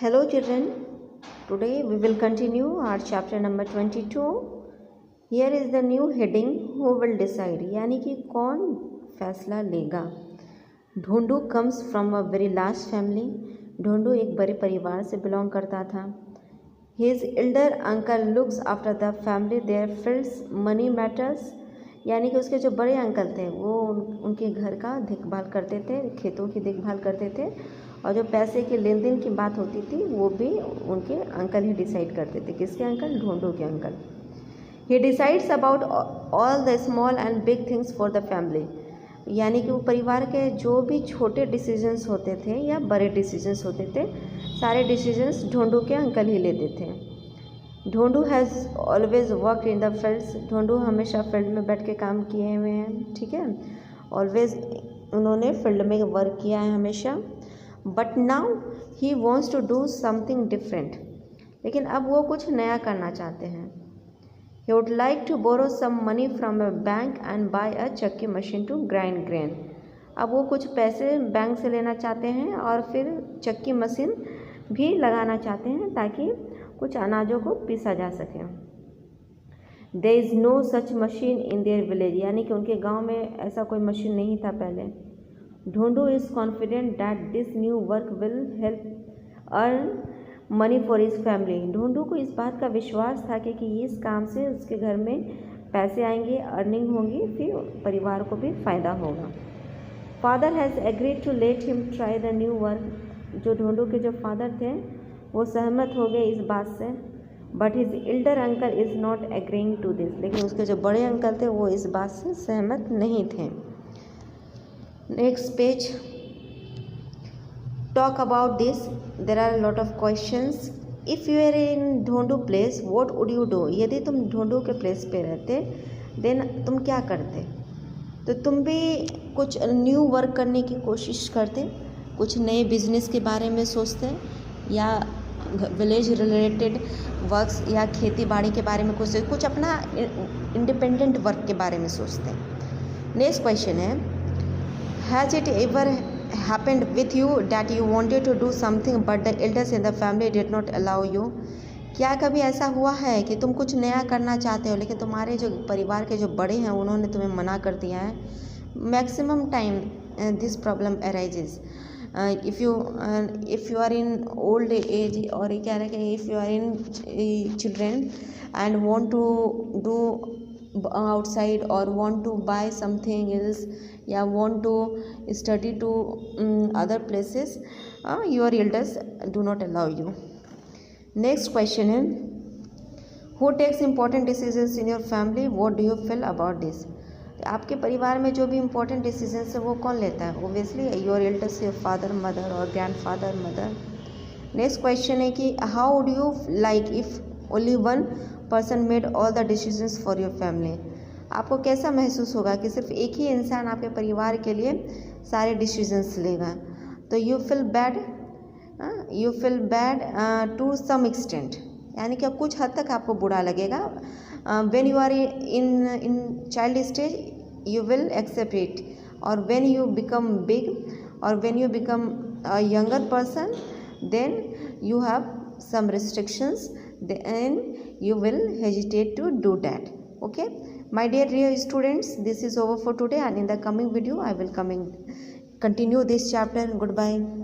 Hello children, today we will continue our chapter number 22. Here is the new heading, who will decide, यानी कि कौन फैसला लेगा। Dhondu comes from a very large family. Dhondu एक बड़े परिवार से बिलोंग करता था। His elder uncle looks after the family, their fields, money matters. यानी कि उसके जो बड़े अंकल थे वो उनके घर का देखभाल करते थे, खेतों की देखभाल करते थे, और जो पैसे के लेन देन की बात होती थी वो भी उनके अंकल ही डिसाइड करते थे। किसके अंकल? ढोंडू के uncle. He decides about all the small and big things for the family, यानी कि वो परिवार के जो भी छोटे डिसीजंस होते थे या बड़े डिसीजंस होते थे, सारे डिसीजंस ढोंडू के अंकल ही लेते थे। Dhondu has always work in the fields, Dhondu हमेशा फील्ड में बैठ के काम किए हुए हैं, ठीक है। ऑलवेज उन्होंने फील्ड में वर्क किया है हमेशा। But now he wants to do something different, लेकिन अब वो कुछ नया करना चाहते हैं। He would like to borrow some money from a bank and buy a चक्की मशीन टू ग्राइंड ग्रेन। अब वो कुछ पैसे बैंक से लेना चाहते हैं और फिर चक्की मशीन भी लगाना चाहते हैं ताकि कुछ अनाजों को पीसा जा सके। There is no such machine in their village, यानी कि उनके गांव में ऐसा कोई मशीन नहीं था पहले। Dhondu is confident that this new work will help earn money for his family. Dhondu को इस बात का विश्वास था कि इस काम से उसके घर में पैसे आएंगे, अर्निंग होगी, फिर परिवार को भी फ़ायदा होगा। Father has agreed to let him try the new work. जो ढोंडू के जो फादर थे वो सहमत हो गए इस बात से। But his elder uncle is not agreeing to this, लेकिन उसके जो बड़े अंकल थे वो इस बात से सहमत नहीं थे। Next page, talk about this, there are lot of questions. If you are in Dhondu place what would you do, यदि तुम ढोंडू के प्लेस पे रहते देन तुम क्या करते? तो तुम भी कुछ न्यू वर्क करने की कोशिश करते, कुछ नए बिजनेस के बारे में सोचते, या विलेज रिलेटेड वर्क्स या खेती बाड़ी के बारे में कुछ अपना इंडिपेंडेंट वर्क के बारे में सोचते हैं। नेक्स्ट क्वेश्चन है, has it ever happened with you that you wanted to do something but the elders in the family did not allow you. क्या कभी ऐसा हुआ है कि तुम कुछ नया करना चाहते हो लेकिन तुम्हारे जो परिवार के जो बड़े हैं उन्होंने तुम्हें मना कर दिया है? Maximum time this problem arises if you are in old age, और क्या है कि if you are in children and want to do outside or want to buy something else या want to study to other places, your elders do not allow you. Next question है, who takes important decisions in your family, what do you feel about this? आपके परिवार में जो भी important decisions है वो कौन लेता है? Obviously your elders, your father mother और ग्रैंडफादर मदर। नेक्स्ट क्वेश्चन है कि how would you like if only one person made all the decisions for your family. आपको कैसा महसूस होगा कि सिर्फ एक ही इंसान आपके परिवार के लिए सारे डिसीजंस लेगा? तो you feel bad to some extent, यानी कि कुछ हद तक आपको बुरा लगेगा। when you are in child stage you will accept it, or when you become big or when you become a younger person then you have some restrictions, then you will hesitate to do that. Okay my dear students, this is over for today, and in the coming video I will continue this chapter. Goodbye.